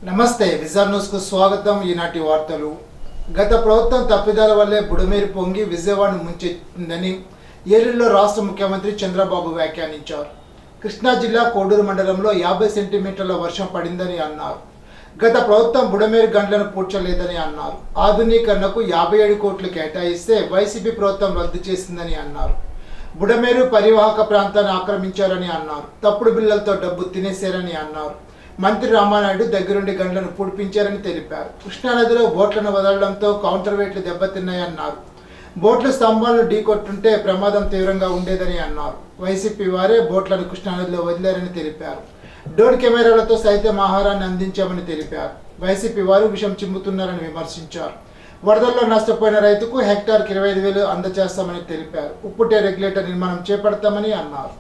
నమస్తే vision news కు స్వాగతం. ఈనాటి వార్తలు. గత ప్రభుత్వం తప్పిదాల వల్లే బుడమేరు పొంగి విజయవాడను ముంచెత్తిందని ఏలూరులో రాష్ట్ర ముఖ్యమంత్రి చంద్రబాబు వ్యాఖ్యానించారు. కృష్ణా జిల్లా కోడూరు మండలంలో 50 సెంటీమీటర్ల వర్షం పడిందని అన్నారు. గత ప్రభుత్వం బుడమేరు గంటలను పూడ్చలేదని అన్నారు. ఆధునీకరణకు 57 కోట్లు కేటాయిస్తే వైసీపీ ప్రభుత్వం రద్దు చేసిందని అన్నారు. బుడమేరు పరివాహక ప్రాంతాన్ని ఆక్రమించారని అన్నారు. తప్పుడు బిల్లలతో డబ్బు తినేశారని అన్నారు. మంత్రి రామానాయుడు దగ్గరుండి గంటలను పూడ్పించారని తెలిపారు. కృష్ణానదిలో బోట్లను వదలడంతో కౌంటర్ వెయిట్లు దెబ్బతిన్నాయన్నారు. బోట్ల స్తంభాలను ఢీకొట్టుంటే ప్రమాదం తీవ్రంగా ఉండేదని అన్నారు. వైసీపీ వారే బోట్లను కృష్ణానదిలో వదిలారని తెలిపారు. డ్రోన్ కెమెరాలతో సైతం ఆహారాన్ని అందించామని తెలిపారు. వైసీపీ వారు విషం చిమ్ముతున్నారని విమర్శించారు. వరదల్లో నష్టపోయిన రైతుకు హెక్టార్కి 25,000 అందజేస్తామని తెలిపారు. ఉప్పుటే రెగ్యులేటర్ నిర్మాణం చేపడతామని అన్నారు.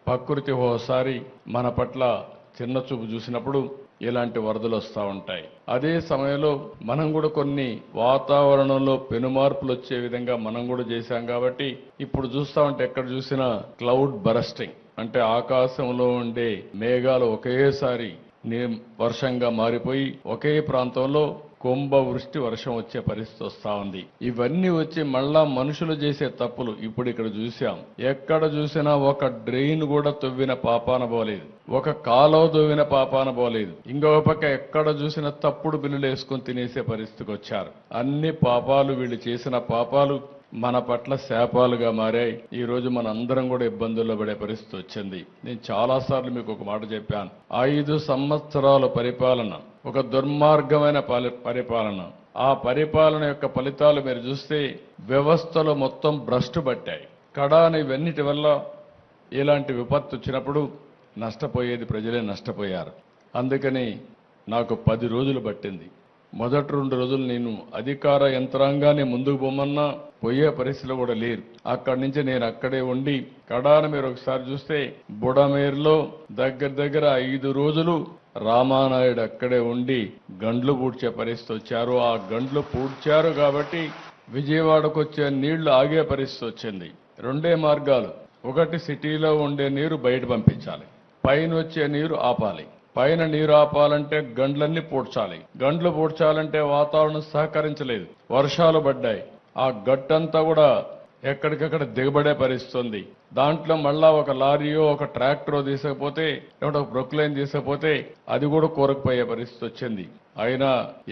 ప్రకృతి ఓసారి మన పట్ల చిన్న చూపు చూసినప్పుడు ఇలాంటి వరదలు వస్తూ ఉంటాయి. అదే సమయంలో మనం కూడా కొన్ని వాతావరణంలో పెనుమార్పులు వచ్చే విధంగా మనం కూడా చేశాం. కాబట్టి ఇప్పుడు చూస్తా ఉంటే ఎక్కడ చూసినా క్లౌడ్ బరస్టింగ్ అంటే ఆకాశంలో ఉండే మేఘాలు ఒకేసారి వర్షంగా మారిపోయి ఒకే ప్రాంతంలో కుంభవృష్టి వర్షం వచ్చే పరిస్థితి వస్తా ఉంది. ఇవన్నీ వచ్చి మళ్ళా మనుషులు చేసే తప్పులు ఇప్పుడు ఇక్కడ చూసాం. ఎక్కడ చూసినా ఒక డ్రైన్ కూడా తవ్విన పాపాన పోలేదు, ఒక కాలువ తవ్విన పాపాన పోలేదు. ఇంకొక పక్క ఎక్కడ చూసినా తప్పుడు బిల్లులు వేసుకొని తినేసే పరిస్థితికి వచ్చారు. అన్ని పాపాలు వీళ్ళు చేసిన పాపాలు మన పట్ల శాపాలుగా మారాయి. ఈ రోజు మన అందరం కూడా ఇబ్బందుల్లో పడే పరిస్థితి వచ్చింది. నేను చాలాసార్లు మీకు ఒక మాట చెప్పాను. 5 సంవత్సరాల పరిపాలన ఒక దుర్మార్గమైన పరిపాలన. ఆ పరిపాలన యొక్క ఫలితాలు మీరు చూస్తే వ్యవస్థలు మొత్తం భ్రష్టు పట్టాయి. కడాని ఇవన్నిటి వల్ల ఇలాంటి విపత్తు వచ్చినప్పుడు నష్టపోయేది ప్రజలే నష్టపోయారు. అందుకని నాకు 10 రోజులు పట్టింది. మొదటి 2 రోజులు నేను అధికార యంత్రాంగాన్ని ముందుకు పోమన్నా పోయే పరిస్థితులు కూడా లేరు. అక్కడి నుంచి నేను అక్కడే ఉండి కడాన మీరు ఒకసారి చూస్తే బుడమేరులో దగ్గర 5 రోజులు రామానాయుడు అక్కడే ఉండి గండ్లు పూడ్చే పరిస్థితి వచ్చారు. ఆ గండ్లు పూడ్చారు కాబట్టి విజయవాడకు వచ్చే నీళ్లు ఆగే పరిస్థితి వచ్చింది. 2 మార్గాలు. ఒకటి సిటీలో ఉండే నీరు బయట పంపించాలి, పైన వచ్చే నీరు ఆపాలి. పైన నీరు ఆపాలంటే గండ్లన్నీ పూడ్చాలి. గండ్లు పూడ్చాలంటే వాతావరణం సహకరించలేదు, వర్షాలు పడ్డాయి. ఆ గట్టంతా కూడా ఎక్కడికక్కడ దిగబడే పరిస్థితి ఉంది. దాంట్లో మళ్ళా ఒక లారీయో ఒక ట్రాక్టరో తీసుకపోతే లేకపోతే ఒక ప్రొక్లైన్ తీసుకపోతే అది కూడా కూరకపోయే పరిస్థితి వచ్చింది. అయినా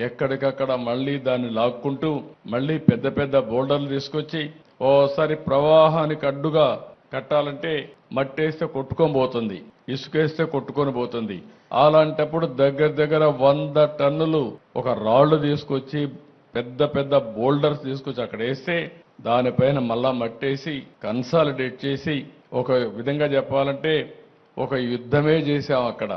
ఎక్కడికక్కడ మళ్ళీ దాన్ని లాక్కుంటూ మళ్ళీ పెద్ద బోల్డర్లు తీసుకొచ్చి ఓసారి ప్రవాహానికి అడ్డుగా కట్టాలంటే మట్టేస్తే కొట్టుకొని పోతుంది, ఇసుకేస్తే కొట్టుకొని పోతుంది. అలాంటప్పుడు దగ్గర 100 టన్నులు ఒక రాళ్లు తీసుకొచ్చి పెద్ద బోల్డర్స్ తీసుకొచ్చి అక్కడ వేస్తే దానిపైన మళ్ళా మట్టేసి కన్సాలిడేట్ చేసి ఒక విధంగా చెప్పాలంటే ఒక యుద్ధమే చేశాం అక్కడ.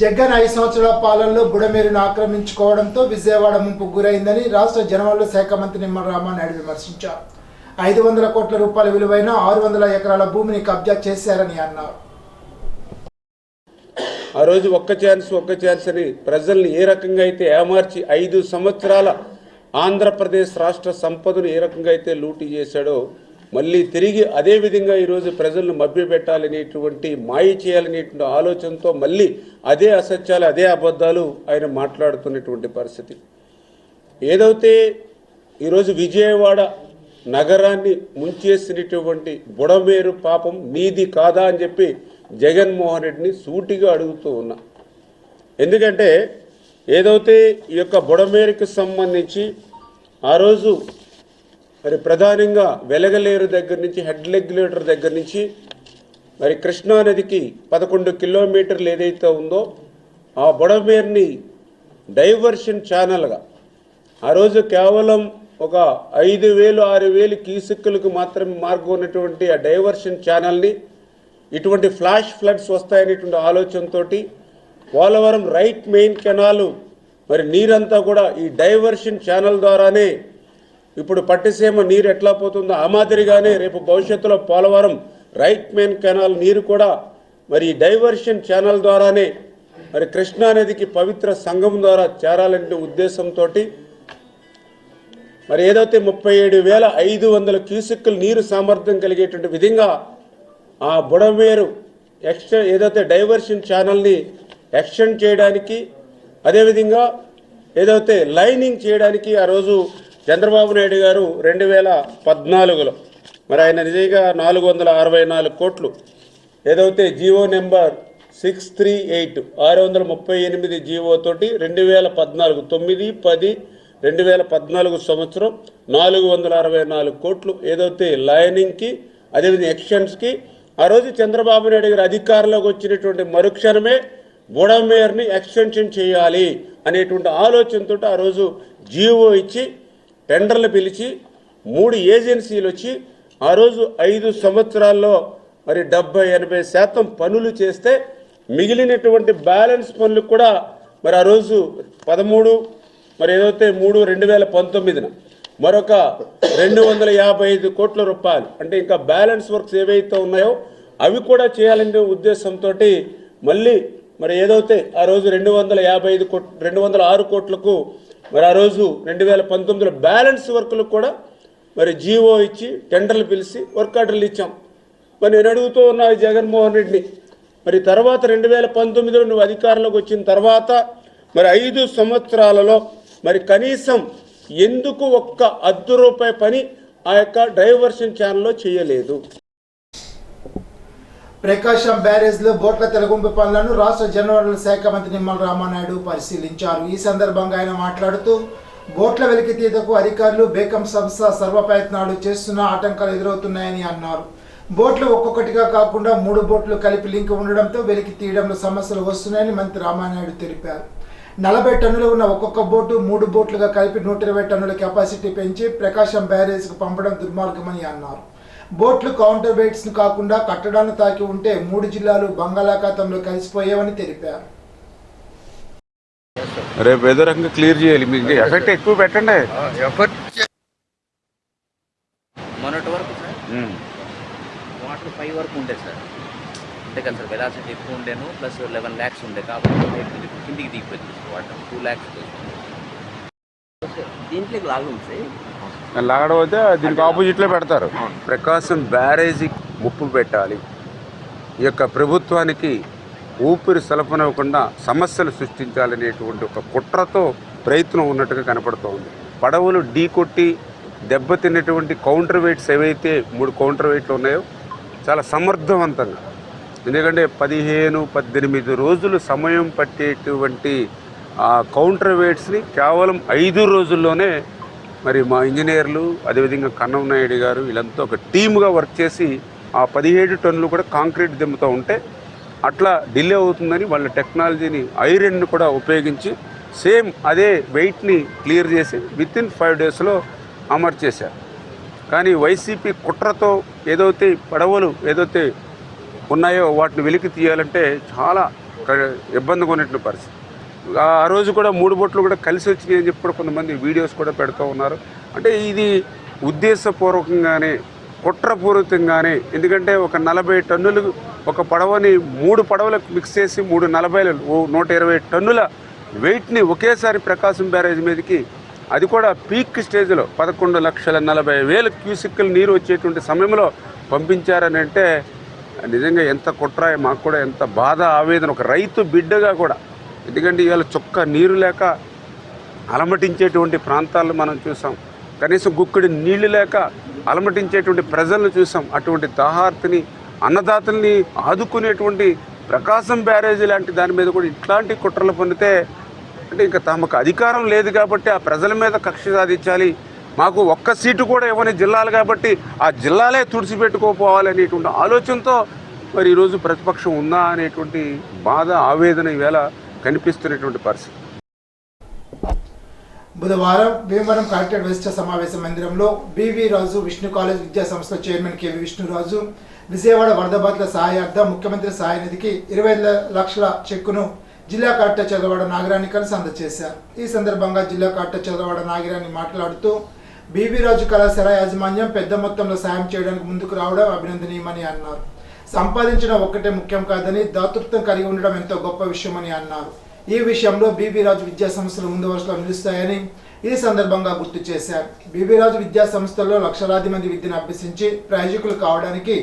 జగన్ 5 సంవత్సరాల పాలనలో బుడమేరును ఆక్రమించుకోవడంతో విజయవాడ ముంపు గురైందని రాష్ట్ర జలవనరుల శాఖ మంత్రి నిమ్మల రామానాయుడు విమర్శించారు. 500 కోట్ల రూపాయల విలువైన 600 ఎకరాల భూమిని కబ్జా చేశారని అన్నారు. ఆ రోజు ఒక్క ఛాన్స్ అని ప్రజల్ని ఏ రకంగా అయితే ఏమార్చి 5 సంవత్సరాల ఆంధ్రప్రదేశ్ రాష్ట్ర సంపదను ఏ రకంగా అయితే లూటీ చేశాడో మళ్ళీ తిరిగి అదే విధంగా ఈరోజు ప్రజలను మభ్యపెట్టాలనేటువంటి మాయ చేయాలనేటువంటి ఆలోచనతో మళ్ళీ అదే అసత్యాలు అదే అబద్ధాలు ఆయన మాట్లాడుతున్నటువంటి పరిస్థితి. ఏదైతే ఈరోజు విజయవాడ నగరాన్ని ముంచేసినటువంటి బుడమేరు పాపం నీది కాదా అని చెప్పి జగన్మోహన్ రెడ్డిని సూటిగా అడుగుతూ ఉన్నా. ఎందుకంటే ఏదైతే ఈ యొక్క బుడమేరుకు సంబంధించి ఆ రోజు మరి ప్రధానంగా వెలగలేరు దగ్గర నుంచి హెడ్ రెగ్యులేటర్ దగ్గర నుంచి మరి కృష్ణానదికి 11 కిలోమీటర్లు ఏదైతే ఉందో ఆ బుడమేరుని డైవర్షన్ ఛానల్గా ఆ రోజు కేవలం ఒక 5,000-6,000 క్యూసెక్కులకు మాత్రమే మార్గం ఉన్నటువంటి ఆ డైవర్షన్ ఛానల్ని ఇటువంటి ఫ్లాష్ ఫ్లడ్స్ వస్తాయనేటువంటి ఆలోచనతో పోలవరం రైట్ మెయిన్ కెనాలు మరి నీరంతా కూడా ఈ డైవర్షన్ ఛానల్ ద్వారానే ఇప్పుడు పట్టిసీమ నీరు ఎట్లా పోతుందో ఆ మాదిరిగానే రేపు భవిష్యత్తులో పోలవరం రైట్ మెయిన్ కెనాల్ నీరు కూడా మరి డైవర్షన్ ఛానల్ ద్వారానే మరి కృష్ణానదికి పవిత్ర సంగమం ద్వారా చేరాలనే ఉద్దేశంతో మరి ఏదైతే 37,500 క్యూసెక్కుల నీరు సామర్థ్యం కలిగేటువంటి విధంగా ఆ బుడమేరు ఏదైతే డైవర్షన్ ఛానల్ని ఎక్స్టెండ్ చేయడానికి, అదేవిధంగా ఏదైతే లైనింగ్ చేయడానికి ఆ రోజు చంద్రబాబు నాయుడు గారు 2014లో మరి ఆయన నిజంగా 464 కోట్లు ఏదైతే జీవో నెంబర్ 638 638 జీవో తోటి 2014 9/10/2014 సంవత్సరం 464 కోట్లు ఏదైతే లైనింగ్కి అదేవిధంగా ఎక్స్టెన్స్కి ఆ రోజు చంద్రబాబు నాయుడు గారు అధికారంలోకి వచ్చినటువంటి మరుక్షణమే బుడమేరుని ఎక్స్టెన్షన్ చేయాలి అనేటువంటి ఆలోచనతో ఆ రోజు జీవో ఇచ్చి టెండర్లు పిలిచి 3 ఏజెన్సీలు వచ్చి ఆ రోజు 5 సంవత్సరాల్లో మరి 70-80% పనులు చేస్తే మిగిలినటువంటి బ్యాలెన్స్ పనులు కూడా మరి ఆ రోజు 13 మరి ఏదైతే 3/2019 మరొక 255 కోట్ల రూపాయలు అంటే ఇంకా బ్యాలెన్స్ వర్క్స్ ఏవైతే ఉన్నాయో అవి కూడా చేయాలనే ఉద్దేశంతో మళ్ళీ మరి ఏదైతే ఆ రోజు 206 కోట్లకు మరి ఆ రోజు 2019లో బ్యాలెన్స్ వర్కులకు కూడా మరి జీవో ఇచ్చి టెండర్లు పిలిచి వర్క్ ఆర్డర్లు ఇచ్చాం. మరి నేను అడుగుతూ ఉన్నా జగన్మోహన్ రెడ్డిని, మరి తర్వాత 2019లో నువ్వు అధికారంలోకి వచ్చిన తర్వాత మరి 5 సంవత్సరాలలో మరి కనీసం ఎందుకు ఒక్క ₹1 పని ఆ యొక్క డైవర్షన్ ఛానల్లో చేయలేదు? ప్రకాశం బ్యారేజ్లో బోట్ల తెరగుంపు పనులను రాష్ట్ర జలవనరుల శాఖ మంత్రి నిమ్మల రామానాయుడు పరిశీలించారు. ఈ సందర్భంగా ఆయన మాట్లాడుతూ బోట్ల వెలికితీతకు అధికారులు బేకం సంస్థ సర్వ ప్రయత్నాలు చేస్తున్నా ఆటంకాలు ఎదురవుతున్నాయని అన్నారు. బోట్లు ఒక్కొక్కటిగా కాకుండా 3 బోట్లు కలిపి లింక్ ఉండడంతో వెలికి తీయడంలో సమస్యలు వస్తున్నాయని మంత్రి రామానాయుడు తెలిపారు. 40 టన్నులు ఉన్న ఒక్కొక్క బోటు 3 బోట్లుగా కలిపి 120 టన్నుల కెపాసిటీ పెంచి ప్రకాశం బ్యారేజ్కు పంపడం దుర్మార్గమని అన్నారు. బోట్లు కౌంటర్ వెయిట్స్ను కాకుండా కట్టడాలను తాకి ఉంటే 3 జిల్లాలు బంగాళాఖాతంలో కలిసిపోయేవని తెలిపారు. రేపు ఏదో రకంగా క్లియర్ చేయాలి, మీకు ఎఫెక్ట్ ఎక్కువ పెట్టండి. మొన్నటి వరకు సార్ వాటర్ 5 వరకు ఉండే సార్, అంతే కదా సార్, వెలాసిటీ ఎక్కువ ఉండేను ప్లస్ 11 lakhs ఉండే కాబట్టి కిందికి దిగిపోయింది వాటర్ 2 lakhs. దీంట్లో లాగడం అయితే దీనికి ఆపోజిట్లో పెడతారు. ప్రకాశం బ్యారేజీ ముప్పు పెట్టాలి, ఈ యొక్క ప్రభుత్వానికి ఊపిరి సలపనివ్వకుండా సమస్యలు సృష్టించాలనేటువంటి ఒక కుట్రతో ప్రయత్నం ఉన్నట్టుగా కనపడుతోంది. పడవలు ఢీకొట్టి దెబ్బతిన్నటువంటి కౌంటర్ వెయిట్స్ ఏవైతే 3 కౌంటర్ వెయిట్లు ఉన్నాయో చాలా సమర్థవంతంగా, ఎందుకంటే 15-18 రోజులు సమయం పట్టేటువంటి ఆ కౌంటర్ వెయిట్స్ని కేవలం 5 రోజుల్లోనే మరి మా ఇంజనీర్లు అదేవిధంగా కన్నం నాయుడు గారు వీళ్ళంతా ఒక టీమ్గా వర్క్ చేసి ఆ 17 టన్నులు కూడా కాంక్రీట్ దిమ్ముతూ ఉంటే అట్లా డిలే అవుతుందని వాళ్ళ టెక్నాలజీని ఐరన్ను కూడా ఉపయోగించి సేమ్ అదే వెయిట్ని క్లియర్ చేసి వితిన్ 5 డేస్లో అమర్చేశారు. కానీ వైసీపీ కుట్రతో ఏదైతే పడవలు ఏదైతే ఉన్నాయో వాటిని వెలికి తీయాలంటే చాలా ఇబ్బందిగా ఉన్నటువంటి పరిస్థితి. ఆ రోజు కూడా 3 బోట్లు కూడా కలిసి వచ్చినాయి అని చెప్పి కూడా కొంతమంది వీడియోస్ కూడా పెడుతూ ఉన్నారు. అంటే ఇది ఉద్దేశపూర్వకంగానే కుట్రపూరితంగానే, ఎందుకంటే ఒక 40 టన్నులు ఒక పడవని 3 పడవలకు మిక్స్ చేసి 120 టన్నుల వెయిట్ని ఒకేసారి ప్రకాశం బ్యారేజ్ మీదకి, అది కూడా పీక్ స్టేజ్లో 11,40,000 క్యూసెక్కుల నీరు వచ్చేటువంటి సమయంలో పంపించారని అంటే నిజంగా ఎంత కుట్ర, మాకు కూడా ఎంత బాధ ఆవేదన, ఒక రైతు బిడ్డగా కూడా. ఎందుకంటే ఇవాళ చొక్క నీరు లేక అలమటించేటువంటి ప్రాంతాలను మనం చూసాం, కనీసం గుక్కడి నీళ్లు లేక అలమటించేటువంటి ప్రజలను చూసాం. అటువంటి దాహార్తిని అన్నదాతల్ని ఆదుకునేటువంటి ప్రకాశం బ్యారేజీ లాంటి దాని మీద కూడా ఇట్లాంటి కుట్రలు పొందితే అంటే ఇంకా తమకు అధికారం లేదు కాబట్టి ఆ ప్రజల మీద కక్ష సాధించాలి, మాకు ఒక్క సీటు కూడా ఇవ్వని జిల్లాలు కాబట్టి ఆ జిల్లాలే తుడిచిపెట్టుకోపోవాలనేటువంటి ఆలోచనతో మరి ఈరోజు ప్రతిపక్షం ఉందా అనేటువంటి బాధ ఆవేదన ఈవేళ కనిపిస్తున్నటువంటి పరిస్థితి. బుధవారం భీమవరం కలెక్టరేట్ విజిటర్ సమావేశ మందిరంలో బివి రాజు విష్ణు కాలేజ్ విద్యా సంస్థ చైర్మన్ కెవి విష్ణురాజు విజయవాడ వరద బాధితుల సహాయార్థం ముఖ్యమంత్రి సహాయ నిధికి 25 లక్షల చెక్కును జిల్లా కలెక్టర్ చంద్రవాడ నాగిరాణి కలిసి అందజేశారు. ఈ సందర్భంగా జిల్లా కలెక్టర్ చంద్రవాడ నాగిరాణి మాట్లాడుతూ బీవీ రాజు కళాశాల యాజమాన్యం పెద్ద మొత్తంలో సాయం చేయడానికి ముందుకు రావడం అభినందనీయమని అన్నారు. సంపాదించడం ఒక్కటే ముఖ్యం కాదని దాతృత్వం కలిగి ఉండడం ఎంతో గొప్ప విషయమని అన్నారు. ఈ విషయంలో బీవీ రాజు విద్యా సంస్థలు ముందు వరుసలో నిలుస్తాయని ఈ సందర్భంగా గుర్తు చేశారు. బీవీ రాజు విద్యా సంస్థల్లో లక్షలాది మంది విద్యను అభ్యసించి ప్రయోజకులు కావడానికి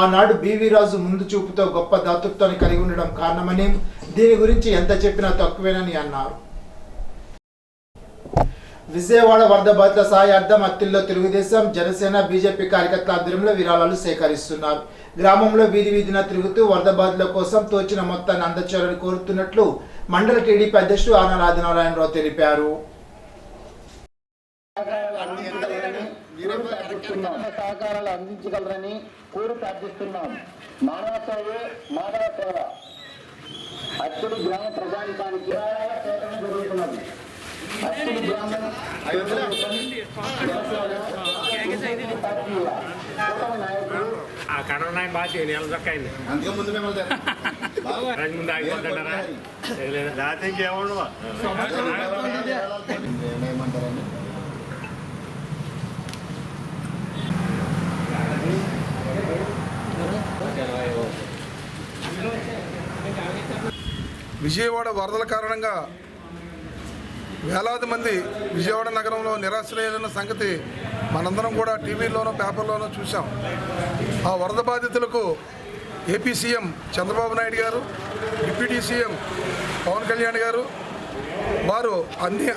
ఆనాడు బీవీ రాజు ముందు చూపుతో గొప్ప దాతృత్వాన్ని కలిగి ఉండడం కారణమని, దీని గురించి ఎంత చెప్పినా తక్కువేనని అన్నారు. విజయవాడ వరద బాధిత సహాయార్థం అత్తిల్లో తెలుగుదేశం, జనసేన, బీజేపీ కార్యకర్తల ఆధ్వర్యంలో విరాళాలు సేకరిస్తున్నారు. గ్రామంలో వీధి వీధిన తిరుగుతూ వరద బాధితుల కోసం తోచిన మొత్తాన్ని అందచేయాలని కోరుతున్నట్లు మండల టీడీపీ అధ్యక్షుడు ఆనాల ఆదినారాయణరావు తెలిపారు. సహకారాలు అందించగలరని కోరి ప్రార్థిస్తున్నాం. మానవ సేవే మానవ సేవ. అత్తిలి గ్రామ ప్రజానికానికి జరుగుతున్నది. అత్తిలి గ్రామం కరోనా బాగా చేయాలి ఎలా దొక్కాయింది ముందు ఆగిపోతారా లేకపోతే ఇంకేమన్నా విజయవాడ వరదల కారణంగా వేలాది మంది విజయవాడ నగరంలో నిరాశ్రయులైన సంగతి మనందరం కూడా టీవీలోనూ పేపర్లోనూ చూసాం. ఆ వరద బాధితులకు ఏపీ సీఎం చంద్రబాబు నాయుడు గారు, డిప్యూటీ సీఎం పవన్ కళ్యాణ్ గారు వారు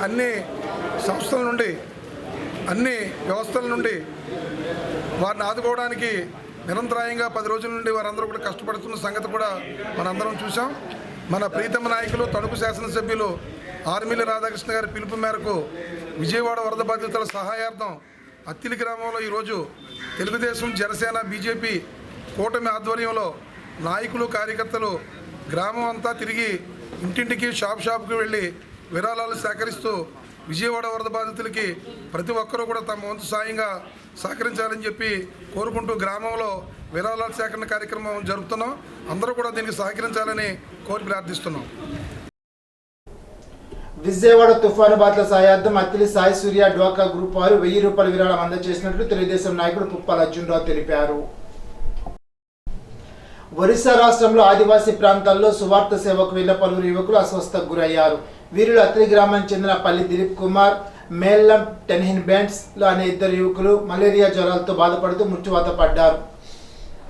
అన్ని సంస్థల నుండి, అన్ని వ్యవస్థల నుండి వారిని ఆదుకోవడానికి నిరంతరాయంగా 10 రోజుల నుండి వారందరూ కూడా కష్టపడుతున్న సంగతి కూడా మనందరం చూసాం. మన ప్రీతమ నాయకులు తణుకు శాసనసభ్యులు ఆర్మిల్లి రాధాకృష్ణ గారి పిలుపు మేరకు విజయవాడ వరద బాధితుల సహాయార్థం అత్తిలి గ్రామంలో ఈరోజు తెలుగుదేశం, జనసేన, బీజేపీ కూటమి ఆధ్వర్యంలో నాయకులు, కార్యకర్తలు గ్రామం అంతా తిరిగి ఇంటింటికి, షాపుకి వెళ్ళి విరాళాలు సేకరిస్తూ విజయవాడ వరద బాధితులకి ప్రతి ఒక్కరూ కూడా తమ వంతు సాయంగా సహకరించాలని చెప్పి కోరుకుంటూ గ్రామంలో విరాళాల సేకరణ కార్యక్రమం జరుపుతున్నాం. అందరూ కూడా దీనికి సహకరించాలని కోరి ప్రార్థిస్తున్నాం. విజయవాడ తుఫాను బాధితుల సహాయార్థం అత్తిలి సాయి సూర్య డ్వాకా గ్రూప్ వారు 1000 రూపాయల విరాళం అందజేసినట్లు తెలుగుదేశం నాయకుడు పుప్పాల అర్జునరావు తెలిపారు. ఒరిస్సా రాష్ట్రంలో ఆదివాసీ ప్రాంతాల్లో సువార్త సేవకు వెళ్లిన పలువురు యువకులు అస్వస్థతకు గురయ్యారు. వీరిలో అత్తిలి గ్రామానికి చెందిన పల్లి దిలీప్ కుమార్, మేల్లం టెన్హిన్ బ్యాండ్స్ అనే 2 యువకులు మలేరియా జ్వరాలతో బాధపడుతూ మృత్యువాత పడ్డారు.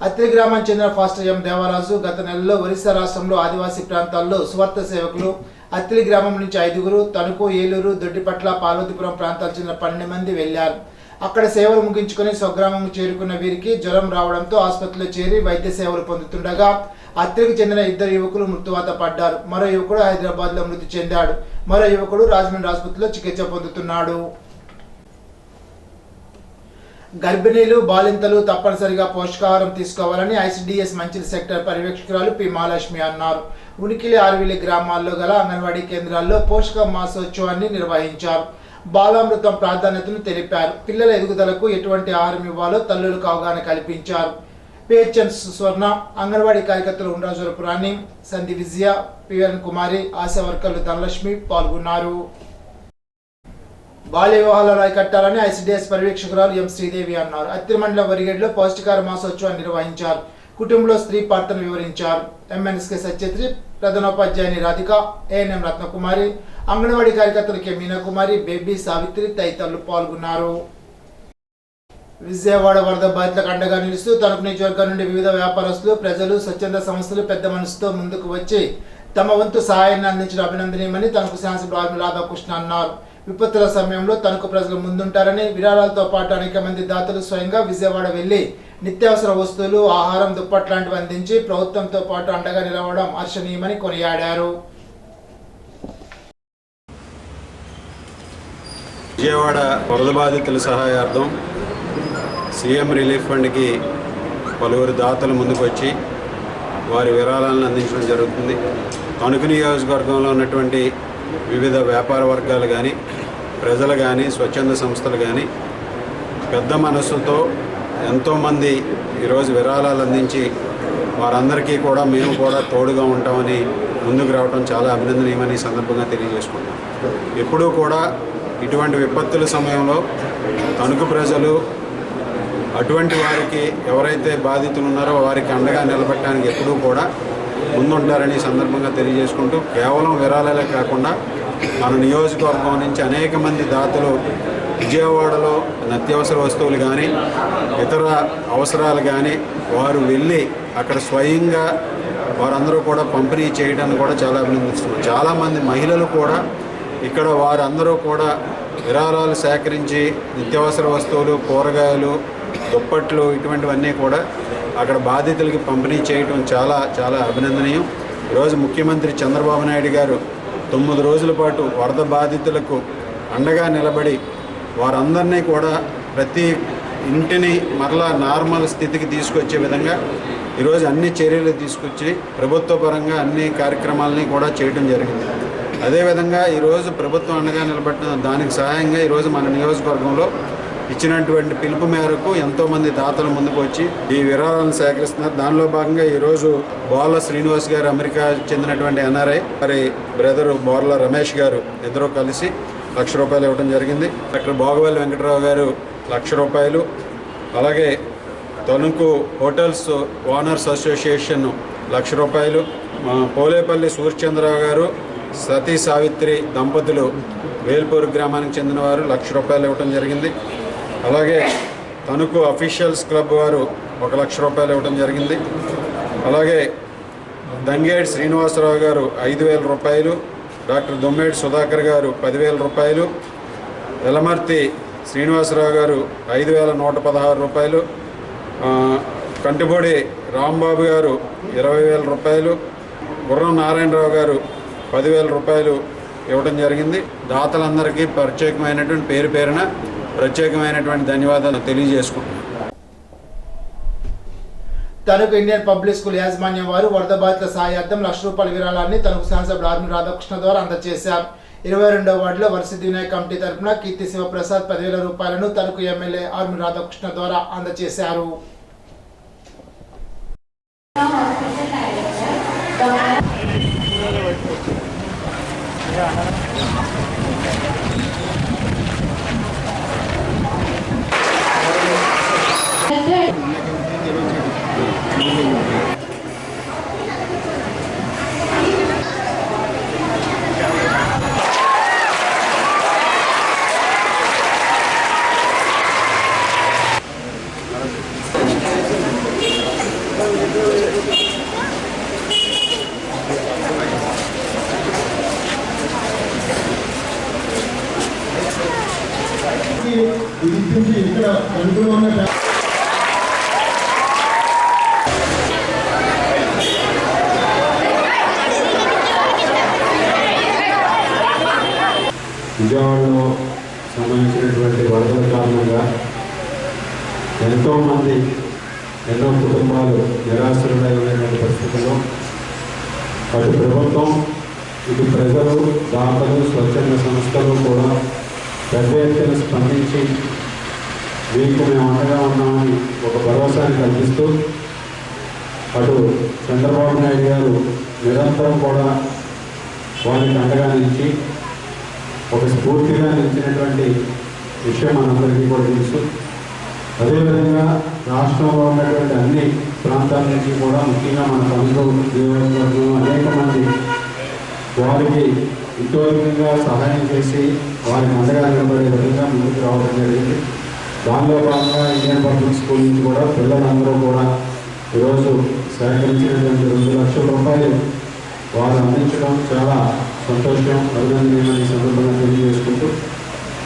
అత్తిలి గ్రామానికి చెందిన ఫాస్టర్ ఎం దేవరాజు గత నెలలో ఒరిస్సా రాష్ట్రంలో ఆదివాసీ ప్రాంతాల్లో సువార్త సేవకులు అత్తిలి గ్రామం నుంచి 5గురు, తణుకు, ఏలూరు, దొడ్డిపట్ల, పార్వతీపురం ప్రాంతాలకు చెందిన 12 మంది వెళ్లారు. అక్కడ సేవలు ముగించుకుని స్వగ్రామం చేరుకున్న వీరికి జ్వరం రావడంతో ఆసుపత్రిలో చేరి వైద్య సేవలు పొందుతుండగా అత్తిలికి చెందిన 2 యువకులు మృత్యువాత పడ్డారు. మరో యువకుడు హైదరాబాద్లో మృతి చెందాడు. మరో యువకుడు రాజమండ్రి ఆసుపత్రిలో చికిత్స పొందుతున్నాడు. గర్భిణీలు, బాలింతలు తప్పనిసరిగా పోషకాహారం తీసుకోవాలని ICDS Manchili sector పర్యవేక్షకురాలు P Mahalakshmi అన్నారు. ఉనికిలి, ఆర్విలి గ్రామాల్లో గల అంగన్వాడీ కేంద్రాల్లో పోషక మాసోత్సవాన్ని నిర్వహించారు. బాలామృతం ప్రాధాన్యతను తెలిపారు. పిల్లల ఎదుగుదలకు ఎటువంటి ఆహారం ఇవ్వాలో తల్లులకు అవగాహన కల్పించారు. పిహెచ్ఎన్ స్వర్ణ, అంగన్వాడీ కార్యకర్తలు ఉండ్రాజురపు రాణి, సంధి విజయ, పిఎన్ కుమారి, ఆశా వర్కర్లు ధనలక్ష్మి పాల్గొన్నారు. బాల్య వివాహాలను అరికట్టాలని ఐసిడిఎస్ పర్యవేక్షకురాలు ఎం శ్రీదేవి అన్నారు. అత్తిలి మండలం వరిగేడులో పౌష్టికాహార మాసోత్సవాన్ని నిర్వహించారు. కుటుంబంలో స్త్రీ పాత్రను వివరించారు. ఎంఎన్ఎస్కే సత్యశ్రీ, ప్రధానోపాధ్యాయుని రాధిక, ఏఎన్ఎం రత్నకుమారి, అంగన్వాడీ కార్యకర్తలు కె మీనాకుమారి, బేబీ, సావిత్రి తదితరులు పాల్గొన్నారు. విజయవాడ వరద బాధితులకు అండగా నిలుస్తూ తణుకు నియోజకవర్గం నుండి వివిధ వ్యాపారస్తులు, ప్రజలు, స్వచ్ఛంద సంస్థలు పెద్ద మనసుతో ముందుకు వచ్చి తమ వంతు సహాయాన్ని అందించడం అభినందనీయమని తణుకు శాసనసభ్యులు ఆర్మిల్లి రాధాకృష్ణ అన్నారు. విపత్తుల సమయంలో తణుకు ప్రజలు ముందుంటారని, విరాళాలతో పాటు అనేక మంది దాతలు స్వయంగా విజయవాడ వెళ్లి నిత్యావసర వస్తువులు, ఆహారం, దుప్పట్లు లాంటివి అందించి ప్రభుత్వంతో పాటు అండగా నిలవడం హర్షణీయమని కొనియాడారు. విజయవాడ వరద బాధితుల సహాయార్థం సీఎం రిలీఫ్ ఫండ్కి పలువురు దాతలు ముందుకు వచ్చి వారి విరాళాలను అందించడం జరుగుతుంది. తణుకు నియోజకవర్గంలో ఉన్నటువంటి వివిధ వ్యాపార వర్గాలు కానీ, ప్రజలు కానీ, స్వచ్ఛంద సంస్థలు కానీ పెద్ద మనస్సుతో ఎంతోమంది ఈరోజు విరాళాలు అందించి వారందరికీ కూడా మేము కూడా తోడుగా ఉంటామని ముందుకు రావడం చాలా అభినందనీయమని సందర్భంగా తెలియజేసుకుంటాం. ఎప్పుడూ కూడా ఇటువంటి విపత్తుల సమయంలో తణుకు ప్రజలు అటువంటి వారికి ఎవరైతే బాధితులు ఉన్నారో వారికి అండగా నిలబెట్టడానికి ఎప్పుడూ కూడా ముందుంటారని సందర్భంగా తెలియజేసుకుంటూ కేవలం విరాళాలే కాకుండా మన నియోజకవర్గం నుంచి అనేక మంది దాతలు విజయవాడలో నిత్యావసర వస్తువులు కానీ ఇతర అవసరాలు కానీ వారు వెళ్ళి అక్కడ స్వయంగా వారందరూ కూడా పంపిణీ చేయడాన్ని కూడా చాలా అభినందిస్తున్నారు. చాలామంది మహిళలు కూడా ఇక్కడ వారందరూ కూడా విరాళాలు సేకరించి నిత్యావసర వస్తువులు, కూరగాయలు, దుప్పట్లు ఇటువంటివన్నీ కూడా అక్కడ బాధితులకి పంపిణీ చేయడం చాలా చాలా అభినందనీయం. ఈరోజు ముఖ్యమంత్రి చంద్రబాబు నాయుడు గారు 9 రోజుల పాటు వరద బాధితులకు అండగా నిలబడి వారందరినీ కూడా ప్రతి ఇంటిని మరలా నార్మల్ స్థితికి తీసుకొచ్చే విధంగా ఈరోజు అన్ని చర్యలు తీసుకొచ్చి ప్రభుత్వ పరంగా అన్ని కార్యక్రమాలని కూడా చేయడం జరిగింది. అదేవిధంగా ఈరోజు ప్రభుత్వం అండగా నిలబడిన దానికి సహాయంగా ఈరోజు మన నియోజకవర్గంలో ఇచ్చినటువంటి పిలుపు మేరకు ఎంతోమంది దాతలు ముందుకు వచ్చి ఈ విరాళాలను సేకరిస్తున్నారు. దానిలో భాగంగా ఈరోజు బోర్ల శ్రీనివాస్ గారు, అమెరికా చెందినటువంటి ఎన్ఆర్ఐ, మరి బ్రదరు బోర్ల రమేష్ గారు ఇద్దరు కలిసి ₹1,00,000 ఇవ్వడం జరిగింది. డాక్టర్ బాగువల్లి వెంకటరావు గారు ₹1,00,000, అలాగే Tanuku hotels owners association ₹1,00,000, Polepally Suryachandra Rao గారు, సతీ సావిత్రి దంపతులు వేల్పూరు గ్రామానికి చెందిన వారు ₹1,00,000 ఇవ్వడం జరిగింది. అలాగే తణుకు అఫీషియల్స్ క్లబ్ వారు ₹1,00,000 ఇవ్వడం జరిగింది. అలాగే దంగేడి శ్రీనివాసరావు గారు ₹5,000, డాక్టర్ దొమ్మేడి సుధాకర్ గారు ₹10,000, ఎలమర్తి శ్రీనివాసరావు గారు ₹5,116, కంటిపొడి రాంబాబు గారు ₹20,000, గుర్రం నారాయణరావు గారు ₹10,000 ఇవ్వడం జరిగింది. దాతలందరికీ ప్రత్యేకమైనటువంటి పేరు పేరున ప్రత్యేకమైనటువంటి ధన్యవాదాలు తెలియజేసుకుంటున్నాను. తణుకు ఇండియన్ పబ్లిక్ స్కూల్ యాజమాన్యం వారు వరద బాధితుల సహాయార్థం ₹1,00,000 విరాళాన్ని తణుకు శాసనసభ్యులు ఆర్మీ రాధాకృష్ణ ద్వారా అందజేశారు. 22వ వార్డులో వరసిద్ధి వినాయక కమిటీ తరఫున కీర్తి శివప్రసాద్ ₹10,000 తణుకు ఎమ్మెల్యే ఆర్మీ రాధాకృష్ణ ద్వారా అందజేశారు. ఇక్కడ అనుకూలంగా విజయవాడలో సంబంధించినటువంటి వరదల కారణంగా ఎంతోమంది, ఎన్నో కుటుంబాలు నిరాశ్రయులై ఉన్నటువంటి పరిస్థితుల్లో అటు ప్రభుత్వం, ఇటు ప్రజలు, దాతలు, స్వచ్ఛంద సంస్థలు కూడా పెద్ద ఎత్తున స్పందించి వీరికి మేము అండగా ఉన్నామని ఒక భరోసాని కల్పిస్తూ అటు చంద్రబాబు నాయుడు గారు నిరంతరం కూడా వారికి అండగా నిలిచి ఒక స్ఫూర్తిగా నిలిచినటువంటి విషయం మనందరికీ కూడా తెలుసు. అదేవిధంగా రాష్ట్రంలో ఉన్నటువంటి అన్ని ప్రాంతాల నుంచి కూడా, ముఖ్యంగా మన తణుకు నియోజకవర్గంలో అనేక మంది వారికి ఇంతవరకుగా సహాయం చేసి వారికి అండగా నిలబడే విధంగా ముందుకు రావడం జరిగింది. దానిలో భాగంగా ఇండియన్ పబ్లిక్ స్కూల్ నుంచి కూడా పిల్లలందరూ కూడా ఈరోజు సేకరించినటువంటి ₹2,00,000 వారు అందించడం చాలా సంతోషం, అభినందనీయమైన సందర్భంగా తెలియజేసుకుంటూ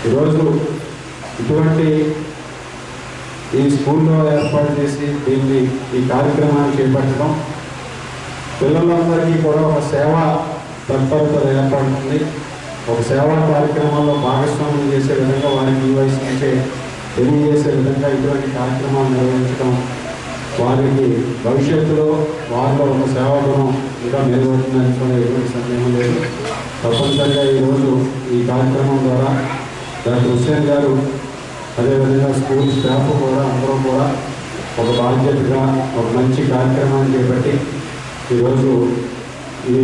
ఈరోజు ఇటువంటి ఈ స్కూల్లో ఏర్పాటు చేసి దీన్ని ఈ కార్యక్రమాన్ని చేపట్టడం పిల్లలందరికీ కూడా ఒక సేవా తత్పరత ఏర్పడుతుంది. ఒక సేవా కార్యక్రమాల్లో భాగస్వామ్యం చేసే విధంగా వారికి ఈ వయసు నుంచే తెలియజేసే విధంగా ఇటువంటి కార్యక్రమాలు నిర్వహించడం వారికి భవిష్యత్తులో వారిలో ఒక సేవాగుణం ఇంకా మెరుగుపడుతుందని ఎటువంటి సందేహం లేదు. తప్పనిసరిగా ఈరోజు ఈ కార్యక్రమం ద్వారా డాక్టర్ హుస్సేన్ గారు, అదేవిధంగా స్కూల్ స్టాఫ్ కూడా అందరూ కూడా ఒక బాధ్యతగా ఒక మంచి కార్యక్రమాన్ని చేపట్టి ఈరోజు ఈ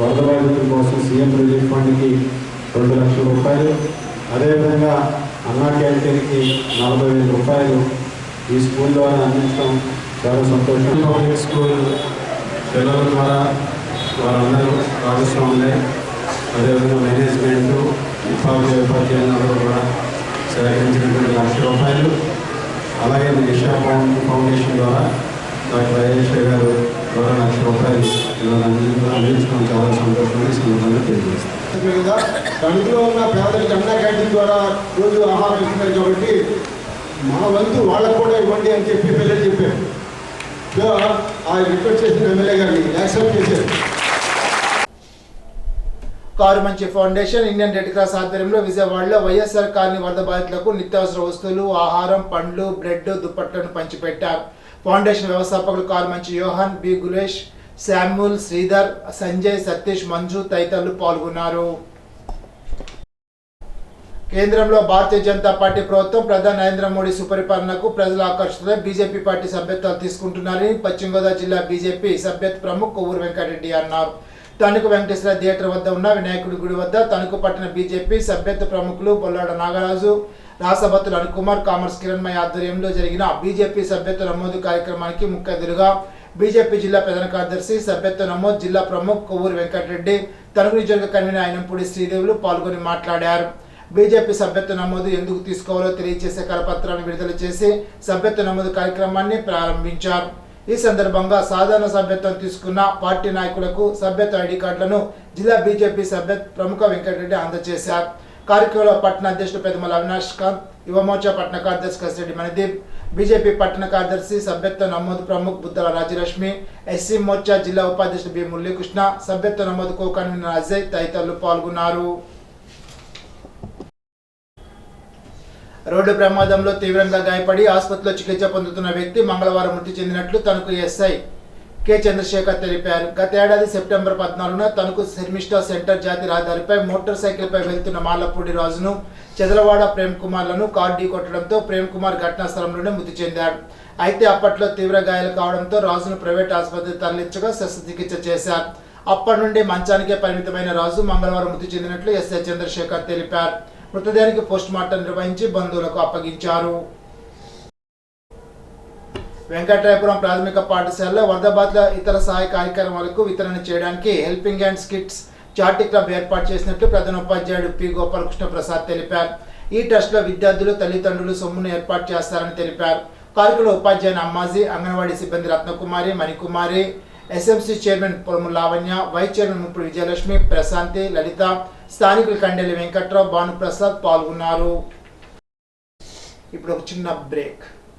వరద బాధితుల కోసం సీఎం రిలీఫ్ ఫండ్కి ₹2,00,000, అదేవిధంగా అన్నా క్యాంటీన్కి 40,000 రూపాయలు ఈ స్కూల్ ద్వారా అందించడం చాలా సంతోషం. పబ్లిక్ స్కూల్ పిల్లల ద్వారా వారందరూ భాగస్వాములే. అదేవిధంగా మేనేజ్మెంటు ఉపాధ్యాయులందరూ కూడా సేకరించినటువంటి ₹1,00,000, అలాగే నిషా ఫౌండేషన్ ద్వారా డాక్టర్ అయేష్ గారు ద్వారా ₹1,00,000 అందించడం చాలా సంతోషంగా ఈ సందర్భంగా తెలియజేస్తాం. తణుకులో ఉన్న పేదలకు అన్నా క్యాంటీన్ ద్వారా రోజు ఆహారం ఇస్తున్నారు కాబట్టి మా వంతు వాళ్ళకు కూడా ఇవ్వండి అని చెప్పి పిల్లలు చెప్పారు. సో ఆ రిక్వెస్ట్ చేసిన ఎమ్మెల్యే గారిని యాక్సెప్ట్ చేశారు. Karumanchi foundation, Indian red cross ఆధ్వర్యంలో విజయవాడలో వైఎస్ఆర్ కాలనీ వరద బాధితులకు నిత్యావసర వస్తువులు, ఆహారం, పండ్లు, బ్రెడ్, దుప్పట్లను పంచిపెట్టారు. ఫౌండేషన్ వ్యవస్థాపకులు కారుమంచి యోహాన్, బి గులేష్, శామ్యూల్, శ్రీధర్, సంజయ్, సతీష్, మంజు తదితరులు పాల్గొన్నారు. కేంద్రంలో భారతీయ జనతా పార్టీ ప్రభుత్వం ప్రధాని నరేంద్ర మోడీ సుపరిపాలనకు ప్రజలు ఆకర్షితులై బీజేపీ పార్టీ సభ్యత్వాలు తీసుకుంటున్నారని పశ్చిమ గోదావరి జిల్లా బీజేపీ సభ్యత్వ ప్రముఖ్ కొవ్వూరు వెంకటరెడ్డి అన్నారు. తణుకు వెంకటేశ్వర థియేటర్ వద్ద ఉన్న వినాయకుడి గుడి వద్ద తణుకు పట్టణ బీజేపీ సభ్యత్వ ప్రముఖులు బొల్లాడ నాగరాజు, రాసభత్తులు అనుకుమార్, కామర్స్ కిరణ్మయ ఆధ్వర్యంలో జరిగిన బీజేపీ సభ్యత్వ నమోదు కార్యక్రమానికి ముఖ్య అతిథిగా బీజేపీ జిల్లా ప్రధాన కార్యదర్శి, సభ్యత్వ నమోదు జిల్లా ప్రముఖ్ కొవ్వూరు వెంకటరెడ్డి, తణుకు నియోజకవర్గ కన్వీనర్ అయినంపూడి శ్రీదేవులు పాల్గొని మాట్లాడారు. బీజేపీ సభ్యత్వ నమోదు ఎందుకు తీసుకోవాలో తెలియజేసే కరపత్రాన్ని విడుదల చేసి సభ్యత్వ నమోదు కార్యక్రమాన్ని ప్రారంభించారు. ఈ సందర్భంగా సాధారణ సభ్యత్వం తీసుకున్న పార్టీ నాయకులకు సభ్యత్వ ఐడి కార్డులను జిల్లా బీజేపీ సభ్యత్వ ప్రముఖ వెంకటరెడ్డి అందజేశారు. కార్యక్రమంలో పట్టణ అధ్యక్షుడు పెద్దమల అవినాష్ కాంత్, యువమోర్చా పట్టణ కార్యదర్శి కసిరెడ్డి మణిదీప్, బీజేపీ పట్టణ కార్యదర్శి సభ్యత్వ నమోదు ప్రముఖ్ బుద్ధల రాజలక్ష్మి, ఎస్సీ మోర్చా జిల్లా ఉపాధ్యక్షుడు బి మురళీకృష్ణ, సభ్యత్వ నమోదు కో కన్వీనర్ అజయ్ తదితరులు పాల్గొన్నారు. రోడ్డు ప్రమాదంలో తీవ్రంగా గాయపడి ఆసుపత్రిలో చికిత్స పొందుతున్న వ్యక్తి మంగళవారం మృతి చెందినట్లు తణుకు ఎస్ఐ కె చంద్రశేఖర్ తెలిపారు. గత ఏడాది సెప్టెంబర్ 14న తణుకు శర్మిష్ఠా సెంటర్ జాతీయ రహదారిపై మోటార్ సైకిల్పై వెళ్తున్న మాలపూడి రాజును, చెదలవాడ ప్రేమ్ కుమార్లను కారు ఢీ కొట్టడంతో ప్రేమ్ కుమార్ ఘటనా స్థలంలోనే మృతి చెందాడు. అయితే అప్పట్లో తీవ్ర గాయాలు కావడంతో రాజును ప్రైవేట్ ఆసుపత్రికి తరలించగా శస్త్రచికిత్స చేశారు. అప్పటి నుండి మంచానికే పరిమితమైన రాజు మంగళవారం మృతి చెందినట్లు ఎస్ఐ చంద్రశేఖర్ తెలిపారు. మృతదేహానికి పోస్ట్ మార్టం నిర్వహించి బంధువులకు అప్పగించారు. వెంకటరాయపురం ప్రాథమిక పాఠశాలలో వరద బాధితుల ఇతర సహాయ కార్యక్రమాలకు వితరణ చేయడానికి హెల్పింగ్ హ్యాండ్స్ కిట్స్ చార్టీ క్లబ్ ఏర్పాటు చేసినట్లు ప్రధాన ఉపాధ్యాయుడు పి గోపాలకృష్ణ ప్రసాద్ తెలిపారు. ఈ ట్రస్ట్లో విద్యార్థులు, తల్లిదండ్రులు సొమ్మును ఏర్పాటు చేస్తారని తెలిపారు. కార్యక్రమంలో ఉపాధ్యాయుని అమ్మాజీ, అంగన్వాడీ సిబ్బంది రత్నకుమారి, మణికుమారి, ఎస్ఎంసీ చైర్మన్ పొలము లావణ్య, వైస్ చైర్మన్ ముప్పుడు విజయలక్ష్మి, ప్రశాంతి, లలిత, స్థానికులు కండెల్లి వెంకట్రావు, భానుప్రసాద్ పాల్గొన్నారు. ఇప్పుడు ఒక చిన్న బ్రేక్.